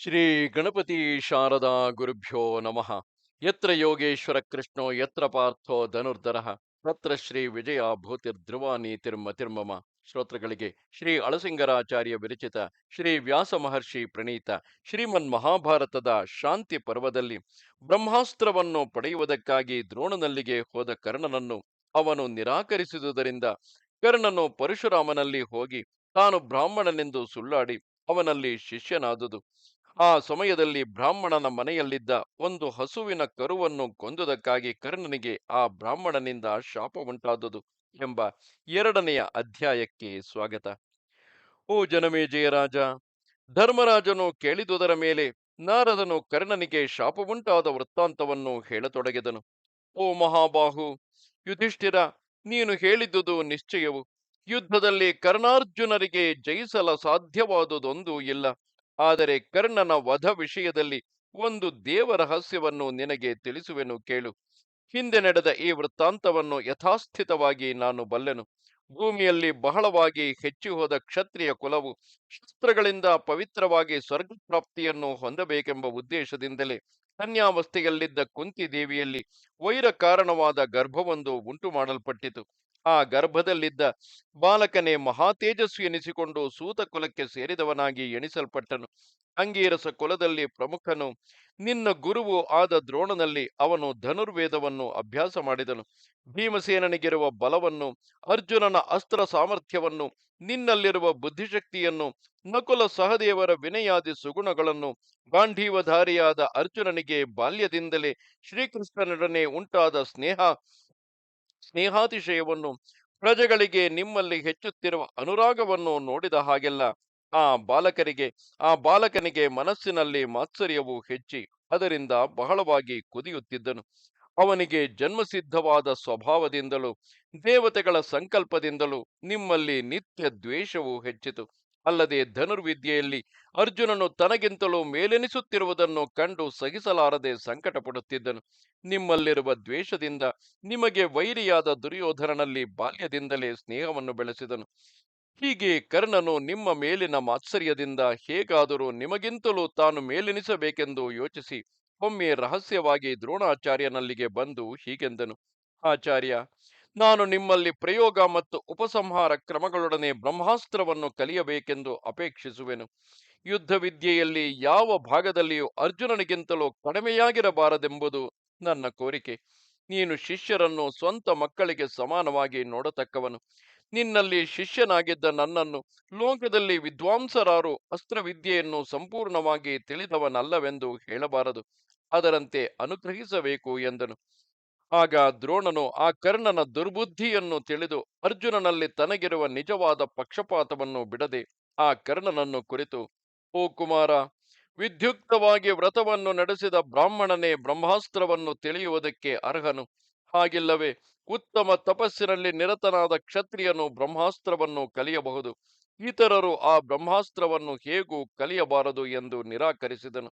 ಶ್ರೀ ಗಣಪತಿ ಶಾರದಾ ಗುರುಭ್ಯೋ ನಮಃ. ಯತ್ರ ಯೋಗೇಶ್ವರ ಕೃಷ್ಣೋ ಯತ್ರ ಪಾರ್ಥೋ ಧನುರ್ಧರಃ ತತ್ರ ಶ್ರೀ ವಿಜಯ ಭೂತಿರ್ಧ್ರುವ ನೀತಿರ್ಮತಿರ್ಮಮ. ಶ್ರೋತೃಗಳಿಗೆ ಶ್ರೀ ಅಳಸಿಂಗರಾಚಾರ್ಯ ವಿರಚಿತ ಶ್ರೀ ವ್ಯಾಸ ಮಹರ್ಷಿ ಪ್ರಣೀತ ಶ್ರೀಮನ್ ಮಹಾಭಾರತದ ಶಾಂತಿ ಪರ್ವದಲ್ಲಿ ಬ್ರಹ್ಮಾಸ್ತ್ರವನ್ನು ಪಡೆಯುವುದಕ್ಕಾಗಿ ದ್ರೋಣನಲ್ಲಿಗೆ ಹೋದ ಕರ್ಣನನ್ನು ಅವನು ನಿರಾಕರಿಸಿದುದರಿಂದ ಕರ್ಣನು ಪರಶುರಾಮನಲ್ಲಿ ಹೋಗಿ ತಾನು ಬ್ರಾಹ್ಮಣನೆಂದು ಸುಳ್ಳಾಡಿ ಅವನಲ್ಲಿ ಶಿಷ್ಯನಾದುದು. ಆ ಸಮಯದಲ್ಲಿ ಬ್ರಾಹ್ಮಣನ ಮನೆಯಲ್ಲಿದ್ದ ಒಂದು ಹಸುವಿನ ಕರುವನ್ನು ಕೊಂದುದಕ್ಕಾಗಿ ಕರ್ಣನಿಗೆ ಆ ಬ್ರಾಹ್ಮಣನಿಂದ ಶಾಪ ಉಂಟಾದುದು ಎಂಬ ಎರಡನೆಯ ಅಧ್ಯಾಯಕ್ಕೆ ಸ್ವಾಗತ. ಓ ಜನಮೇಜಯ ರಾಜ, ಧರ್ಮರಾಜನು ಕೇಳಿದುದರ ಮೇಲೆ ನಾರದನು ಕರ್ಣನಿಗೆ ಶಾಪವುಂಟಾದ ವೃತ್ತಾಂತವನ್ನು ಹೇಳತೊಡಗಿದನು. ಓ ಮಹಾಬಾಹು ಯುಧಿಷ್ಠಿರ, ನೀನು ಹೇಳಿದ್ದುದು ನಿಶ್ಚಯವು. ಯುದ್ಧದಲ್ಲಿ ಕರ್ಣಾರ್ಜುನರಿಗೆ ಜಯಿಸಲ ಸಾಧ್ಯವಾದುದೊಂದೂ ಇಲ್ಲ. ಆದರೆ ಕರ್ಣನ ವಧ ವಿಷಯದಲ್ಲಿ ಒಂದು ದೇವ ರಹಸ್ಯವನ್ನು ನಿನಗೆ ತಿಳಿಸುವೆನು ಕೇಳು. ಹಿಂದೆ ನಡೆದ ಈ ವೃತ್ತಾಂತವನ್ನು ಯಥಾಸ್ಥಿತವಾಗಿ ನಾನು ಬಲ್ಲೆನು. ಭೂಮಿಯಲ್ಲಿ ಬಹಳವಾಗಿ ಹೆಚ್ಚಿ ಹೋದ ಕ್ಷತ್ರಿಯ ಕುಲವು ಶಸ್ತ್ರಗಳಿಂದ ಪವಿತ್ರವಾಗಿ ಸ್ವರ್ಗ ಪ್ರಾಪ್ತಿಯನ್ನು ಹೊಂದಬೇಕೆಂಬ ಉದ್ದೇಶದಿಂದಲೇ ಕನ್ಯಾವಸ್ಥೆಯಲ್ಲಿದ್ದ ಕುಂತಿ ದೇವಿಯಲ್ಲಿ ವೈರ ಕಾರಣವಾದ ಗರ್ಭವೊಂದು ಉಂಟು ಮಾಡಲ್ಪಟ್ಟಿತು. ಆ ಗರ್ಭದಲ್ಲಿದ್ದ ಬಾಲಕನೇ ಮಹಾತೇಜಸ್ವಿ ಎನಿಸಿಕೊಂಡು ಸೂತ ಕುಲಕ್ಕೆ ಸೇರಿದವನಾಗಿ ಎಣಿಸಲ್ಪಟ್ಟನು. ಅಂಗೀರಸ ಕುಲದಲ್ಲಿ ಪ್ರಮುಖನು, ನಿನ್ನ ಗುರುವು ಆದ ದ್ರೋಣನಲ್ಲಿ ಅವನು ಧನುರ್ವೇದವನ್ನು ಅಭ್ಯಾಸ ಮಾಡಿದನು. ಭೀಮಸೇನನಿಗಿರುವ ಬಲವನ್ನು, ಅರ್ಜುನನ ಅಸ್ತ್ರ ಸಾಮರ್ಥ್ಯವನ್ನು, ನಿನ್ನಲ್ಲಿರುವ ಬುದ್ಧಿಶಕ್ತಿಯನ್ನು, ನಕುಲ ಸಹದೇವರ ವಿನಯಾದಿ ಸುಗುಣಗಳನ್ನು, ಗಾಂಧೀವಧಾರಿಯಾದ ಅರ್ಜುನನಿಗೆ ಬಾಲ್ಯದಿಂದಲೇ ಶ್ರೀಕೃಷ್ಣನೊಡನೆ ಉಂಟಾದ ಸ್ನೇಹಾತಿಶಯವನ್ನು, ಪ್ರಜೆಗಳಿಗೆ ನಿಮ್ಮಲ್ಲಿ ಹೆಚ್ಚುತ್ತಿರುವ ಅನುರಾಗವನ್ನು ನೋಡಿದ ಹಾಗೆಲ್ಲ ಆ ಬಾಲಕರಿಗೆ ಆ ಬಾಲಕನಿಗೆ ಮನಸ್ಸಿನಲ್ಲಿ ಮಾತ್ಸರ್ಯವು ಹೆಚ್ಚಿ ಅದರಿಂದ ಬಹಳವಾಗಿ ಕುದಿಯುತ್ತಿದ್ದನು. ಅವನಿಗೆ ಜನ್ಮಸಿದ್ಧವಾದ ಸ್ವಭಾವದಿಂದಲೂ ದೇವತೆಗಳ ಸಂಕಲ್ಪದಿಂದಲೂ ನಿಮ್ಮಲ್ಲಿ ನಿತ್ಯ ದ್ವೇಷವು ಹೆಚ್ಚಿತು. ಅಲ್ಲದೆ ಧನುರ್ವಿದ್ಯೆಯಲ್ಲಿ ಅರ್ಜುನನು ತನಗಿಂತಲೂ ಮೇಲೆನಿಸುತ್ತಿರುವುದನ್ನು ಕಂಡು ಸಹಿಸಲಾರದೆ ಸಂಕಟ ಪಡುತ್ತಿದ್ದನು. ನಿಮ್ಮಲ್ಲಿರುವ ದ್ವೇಷದಿಂದ ನಿಮಗೆ ವೈರಿಯಾದ ದುರ್ಯೋಧನನಲ್ಲಿ ಬಾಲ್ಯದಿಂದಲೇ ಸ್ನೇಹವನ್ನು ಬೆಳೆಸಿದನು. ಹೀಗೆ ಕರ್ಣನು ನಿಮ್ಮ ಮೇಲಿನ ಮಾತ್ಸರ್ಯದಿಂದ ಹೇಗಾದರೂ ನಿಮಗಿಂತಲೂ ತಾನು ಮೇಲೆನಿಸಬೇಕೆಂದು ಯೋಚಿಸಿ ಒಮ್ಮೆ ರಹಸ್ಯವಾಗಿ ದ್ರೋಣಾಚಾರ್ಯನಲ್ಲಿಗೆ ಬಂದು ಹೀಗೆಂದನು. ಆಚಾರ್ಯ, ನಾನು ನಿಮ್ಮಲ್ಲಿ ಪ್ರಯೋಗ ಮತ್ತು ಉಪಸಂಹಾರ ಕ್ರಮಗಳೊಡನೆ ಬ್ರಹ್ಮಾಸ್ತ್ರವನ್ನು ಕಲಿಯಬೇಕೆಂದು ಅಪೇಕ್ಷಿಸುವೆನು. ಯುದ್ಧ ವಿದ್ಯೆಯಲ್ಲಿ ಯಾವ ಭಾಗದಲ್ಲಿಯೂ ಅರ್ಜುನನಿಗಿಂತಲೂ ಕಡಿಮೆಯಾಗಿರಬಾರದೆಂಬುದು ನನ್ನ ಕೋರಿಕೆ. ನೀನು ಶಿಷ್ಯರನ್ನು ಸ್ವಂತ ಮಕ್ಕಳಿಗೆ ಸಮಾನವಾಗಿ ನೋಡತಕ್ಕವನು. ನಿನ್ನಲ್ಲಿ ಶಿಷ್ಯನಾಗಿದ್ದ ನನ್ನನ್ನು ಲೋಕದಲ್ಲಿ ವಿದ್ವಾಂಸರಾರು ಅಸ್ತ್ರವಿದ್ಯೆಯನ್ನು ಸಂಪೂರ್ಣವಾಗಿ ತಿಳಿದವನಲ್ಲವೆಂದು ಹೇಳಬಾರದು. ಅದರಂತೆ ಅನುಗ್ರಹಿಸಬೇಕು ಎಂದನು. ಆಗ ದ್ರೋಣನು ಆ ಕರ್ಣನ ದುರ್ಬುದ್ಧಿಯನ್ನು ತಿಳಿದು ಅರ್ಜುನನಲ್ಲಿ ತನಗಿರುವ ನಿಜವಾದ ಪಕ್ಷಪಾತವನ್ನು ಬಿಡದೆ ಆ ಕರ್ಣನನ್ನು ಕುರಿತು, ಓ ಕುಮಾರ, ವಿದ್ಯುಕ್ತವಾಗಿ ವ್ರತವನ್ನು ನಡೆಸಿದ ಬ್ರಾಹ್ಮಣನೇ ಬ್ರಹ್ಮಾಸ್ತ್ರವನ್ನು ತಿಳಿಯುವುದಕ್ಕೆ ಅರ್ಹನು. ಹಾಗಿಲ್ಲವೇ ಉತ್ತಮ ತಪಸ್ಸಿನಲ್ಲಿ ನಿರತನಾದ ಕ್ಷತ್ರಿಯನು ಬ್ರಹ್ಮಾಸ್ತ್ರವನ್ನು ಕಲಿಯಬಹುದು. ಇತರರು ಆ ಬ್ರಹ್ಮಾಸ್ತ್ರವನ್ನು ಹೇಗೂ ಕಲಿಯಬಾರದು ಎಂದು ನಿರಾಕರಿಸಿದನು.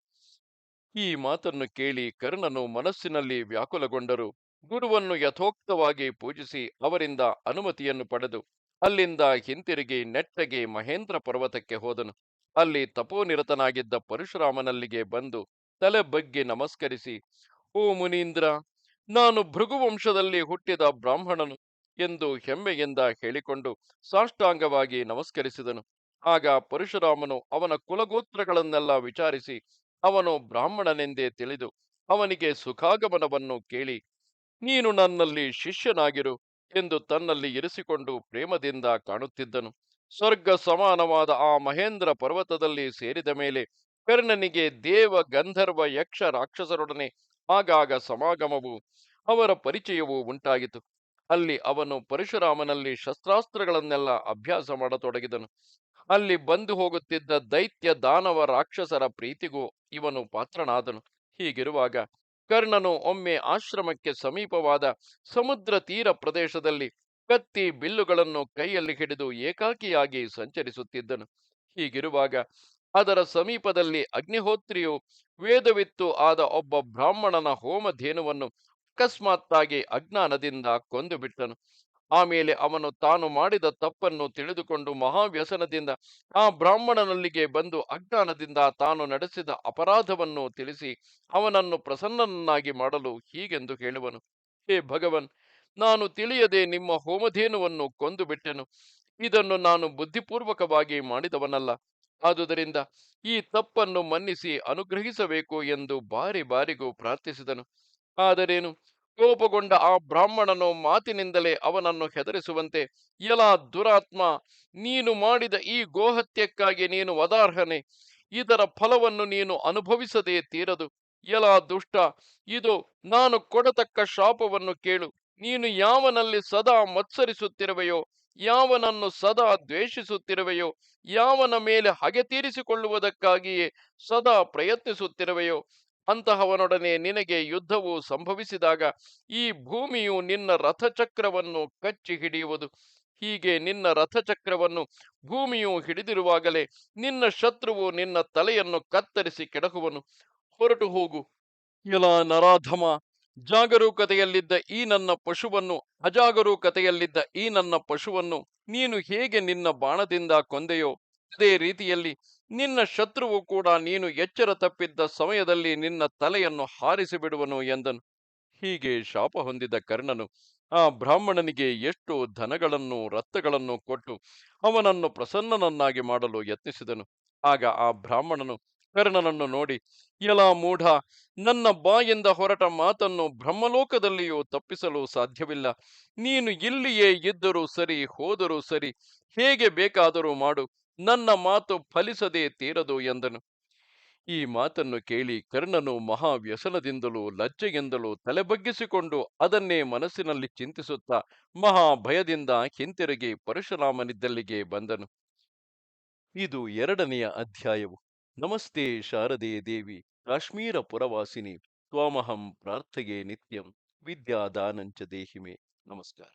ಈ ಮಾತನ್ನು ಕೇಳಿ ಕರ್ಣನು ಮನಸ್ಸಿನಲ್ಲಿ ವ್ಯಾಕುಲಗೊಂಡರು. ಗುರುವನ್ನು ಯಥೋಕ್ತವಾಗಿ ಪೂಜಿಸಿ ಅವರಿಂದ ಅನುಮತಿಯನ್ನು ಪಡೆದು ಅಲ್ಲಿಂದ ಹಿಂತಿರುಗಿ ನೆಟ್ಟಗೆ ಮಹೇಂದ್ರ ಪರ್ವತಕ್ಕೆ ಹೋದನು. ಅಲ್ಲಿ ತಪೋನಿರತನಾಗಿದ್ದ ಪರಶುರಾಮನಲ್ಲಿಗೆ ಬಂದು ತಲೆ ಬಗ್ಗಿ ನಮಸ್ಕರಿಸಿ, ಓ ಮುನೀಂದ್ರ, ನಾನು ಭೃಗುವಂಶದಲ್ಲಿ ಹುಟ್ಟಿದ ಬ್ರಾಹ್ಮಣನು ಎಂದು ಹೆಮ್ಮೆಯಿಂದ ಹೇಳಿಕೊಂಡು ಸಾಷ್ಟಾಂಗವಾಗಿ ನಮಸ್ಕರಿಸಿದನು. ಆಗ ಪರಶುರಾಮನು ಅವನ ಕುಲಗೋತ್ರಗಳನ್ನೆಲ್ಲ ವಿಚಾರಿಸಿ ಅವನು ಬ್ರಾಹ್ಮಣನೆಂದೇ ತಿಳಿದು ಅವನಿಗೆ ಸುಖಾಗಮನವನ್ನು ಕೇಳಿ, ನೀನು ನನ್ನಲ್ಲಿ ಶಿಷ್ಯನಾಗಿರು ಎಂದು ತನ್ನಲ್ಲಿ ಇರಿಸಿಕೊಂಡು ಪ್ರೇಮದಿಂದ ಕಾಣುತ್ತಿದ್ದನು. ಸ್ವರ್ಗ ಸಮಾನವಾದ ಆ ಮಹೇಂದ್ರ ಪರ್ವತದಲ್ಲಿ ಸೇರಿದ ಮೇಲೆ ಕರ್ಣನಿಗೆ ದೇವ ಗಂಧರ್ವ ಯಕ್ಷ ರಾಕ್ಷಸರೊಡನೆ ಆಗಾಗ ಸಮಾಗಮವು, ಅವರ ಪರಿಚಯವೂ ಉಂಟಾಯಿತು. ಅಲ್ಲಿ ಅವನು ಪರಶುರಾಮನಲ್ಲಿ ಶಸ್ತ್ರಾಸ್ತ್ರಗಳನ್ನೆಲ್ಲ ಅಭ್ಯಾಸ ಮಾಡತೊಡಗಿದನು. ಅಲ್ಲಿ ಬಂದು ಹೋಗುತ್ತಿದ್ದ ದೈತ್ಯ ದಾನವ ರಾಕ್ಷಸರ ಪ್ರೀತಿಗೂ ಇವನು ಪಾತ್ರನಾದನು. ಹೀಗಿರುವಾಗ ಕರ್ಣನು ಒಮ್ಮೆ ಆಶ್ರಮಕ್ಕೆ ಸಮೀಪವಾದ ಸಮುದ್ರ ತೀರ ಪ್ರದೇಶದಲ್ಲಿ ಕತ್ತಿ ಬಿಲ್ಲುಗಳನ್ನು ಕೈಯಲ್ಲಿ ಹಿಡಿದು ಏಕಾಕಿಯಾಗಿ ಸಂಚರಿಸುತ್ತಿದ್ದನು. ಹೀಗಿರುವಾಗ ಅದರ ಸಮೀಪದಲ್ಲಿ ಅಗ್ನಿಹೋತ್ರಿಯು ವೇದವಿತ್ತು ಆದ ಒಬ್ಬ ಬ್ರಾಹ್ಮಣನ ಹೋಮಧೇನುವನ್ನು ಅಕಸ್ಮಾತ್ತಾಗಿ ಅಜ್ಞಾನದಿಂದ ಕೊಂದು ಬಿಟ್ಟನು. ಆಮೇಲೆ ಅವನು ತಾನು ಮಾಡಿದ ತಪ್ಪನ್ನು ತಿಳಿದುಕೊಂಡು ಮಹಾವ್ಯಸನದಿಂದ ಆ ಬ್ರಾಹ್ಮಣನಲ್ಲಿಗೆ ಬಂದು ಅಜ್ಞಾನದಿಂದ ತಾನು ನಡೆಸಿದ ಅಪರಾಧವನ್ನು ತಿಳಿಸಿ ಅವನನ್ನು ಪ್ರಸನ್ನನನ್ನಾಗಿ ಮಾಡಲು ಹೀಗೆಂದು ಹೇಳುವನು. ಹೇ ಭಗವನ್, ನಾನು ತಿಳಿಯದೆ ನಿಮ್ಮ ಹೋಮಧೇನುವನ್ನು ಕೊಂದು ಬಿಟ್ಟೆನು. ಇದನ್ನು ನಾನು ಬುದ್ಧಿಪೂರ್ವಕವಾಗಿ ಮಾಡಿದವನಲ್ಲ. ಆದುದರಿಂದ ಈ ತಪ್ಪನ್ನು ಮನ್ನಿಸಿ ಅನುಗ್ರಹಿಸಬೇಕು ಎಂದು ಬಾರಿ ಬಾರಿಗೂ ಪ್ರಾರ್ಥಿಸಿದನು. ಆದರೇನು, ಕೋಪಗೊಂಡ ಆ ಬ್ರಾಹ್ಮಣನು ಮಾತಿನಿಂದಲೇ ಅವನನ್ನು ಹೆದರಿಸುವಂತೆ, ಎಲಾ ದುರಾತ್ಮ, ನೀನು ಮಾಡಿದ ಈ ಗೋಹತ್ಯಕ್ಕಾಗಿ ನೀನು ವದಾರ್ಹನೆ. ಇದರ ಫಲವನ್ನು ನೀನು ಅನುಭವಿಸದೇ ತೀರದು. ಎಲಾ ದುಷ್ಟ, ಇದು ನಾನು ಕೊಡತಕ್ಕ ಶಾಪವನ್ನು ಕೇಳು. ನೀನು ಯಾವನಲ್ಲಿ ಸದಾ ಮತ್ಸರಿಸುತ್ತಿರುವೆಯೋ, ಯಾವನನ್ನು ಸದಾ ದ್ವೇಷಿಸುತ್ತಿರುವೆಯೋ, ಯಾವನ ಮೇಲೆ ಹಗೆ ತೀರಿಸಿಕೊಳ್ಳುವುದಕ್ಕಾಗಿಯೇ ಸದಾ ಪ್ರಯತ್ನಿಸುತ್ತಿರುವೆಯೋ, ಅಂತಹವನೊಡನೆ ನಿನಗೆ ಯುದ್ಧವು ಸಂಭವಿಸಿದಾಗ ಈ ಭೂಮಿಯು ನಿನ್ನ ರಥಚಕ್ರವನ್ನು ಕಚ್ಚಿ ಹಿಡಿಯುವುದು. ಹೀಗೆ ನಿನ್ನ ರಥಚಕ್ರವನ್ನು ಭೂಮಿಯು ಹಿಡಿದಿರುವಾಗಲೇ ನಿನ್ನ ಶತ್ರುವು ನಿನ್ನ ತಲೆಯನ್ನು ಕತ್ತರಿಸಿ ಕೆಡಹುವನು. ಹೊರಟು ಹೋಗು. ಎಲ ನರಾಧಮ, ಜಾಗರೂಕತೆಯಲ್ಲಿದ್ದ ಈ ನನ್ನ ಪಶುವನ್ನು, ಅಜಾಗರೂಕತೆಯಲ್ಲಿದ್ದ ಈ ನನ್ನ ಪಶುವನ್ನು ನೀನು ಹೇಗೆ ನಿನ್ನ ಬಾಣದಿಂದ ಕೊಂದೆಯೋ, ಅದೇ ರೀತಿಯಲ್ಲಿ ನಿನ್ನ ಶತ್ರುವು ಕೂಡ ನೀನು ಎಚ್ಚರ ತಪ್ಪಿದ್ದ ಸಮಯದಲ್ಲಿ ನಿನ್ನ ತಲೆಯನ್ನು ಹಾರಿಸಿ ಬಿಡುವನು ಎಂದನು. ಹೀಗೆ ಶಾಪ ಹೊಂದಿದ ಕರ್ಣನು ಆ ಬ್ರಾಹ್ಮಣನಿಗೆ ಎಷ್ಟೋ ಧನಗಳನ್ನು ರತ್ನಗಳನ್ನು ಕೊಟ್ಟು ಅವನನ್ನು ಪ್ರಸನ್ನನನ್ನಾಗಿ ಮಾಡಲು ಯತ್ನಿಸಿದನು. ಆಗ ಆ ಬ್ರಾಹ್ಮಣನು ಕರ್ಣನನ್ನು ನೋಡಿ, ಎಲಾ ಮೂಢ, ನನ್ನ ಬಾಯಿಂದ ಹೊರಟ ಮಾತನ್ನು ಬ್ರಹ್ಮಲೋಕದಲ್ಲಿಯೂ ತಪ್ಪಿಸಲು ಸಾಧ್ಯವಿಲ್ಲ. ನೀನು ಇಲ್ಲಿಯೇ ಇದ್ದರೂ ಸರಿ, ಹೋದರೂ ಸರಿ, ಹೇಗೆ ಬೇಕಾದರೂ ಮಾಡು, ನನ್ನ ಮಾತು ಫಲಿಸದೇ ತೀರದು ಎಂದನು. ಈ ಮಾತನ್ನು ಕೇಳಿ ಕರ್ಣನು ಮಹಾವ್ಯಸನದಿಂದಲೂ ಲಜ್ಜೆಯಿಂದಲೂ ತಲೆಬಗ್ಗಿಸಿಕೊಂಡು ಅದನ್ನೇ ಮನಸ್ಸಿನಲ್ಲಿ ಚಿಂತಿಸುತ್ತಾ ಮಹಾ ಭಯದಿಂದ ಹಿಂತಿರುಗಿ ಪರಶುರಾಮನಿದ್ದಲ್ಲಿಗೆ ಬಂದನು. ಇದು 2ನೆಯ ಅಧ್ಯಾಯವು. ನಮಸ್ತೆ ಶಾರದೆ ದೇವಿ, ಕಾಶ್ಮೀರ ಪುರವಾಸಿನಿ, ತ್ವಾಮಹಂ ಪ್ರಾರ್ಥೆಯೇ ನಿತ್ಯಂ, ವಿದ್ಯಾದಾನಂಚ ದೇಹಿಮೆ. ನಮಸ್ಕಾರ.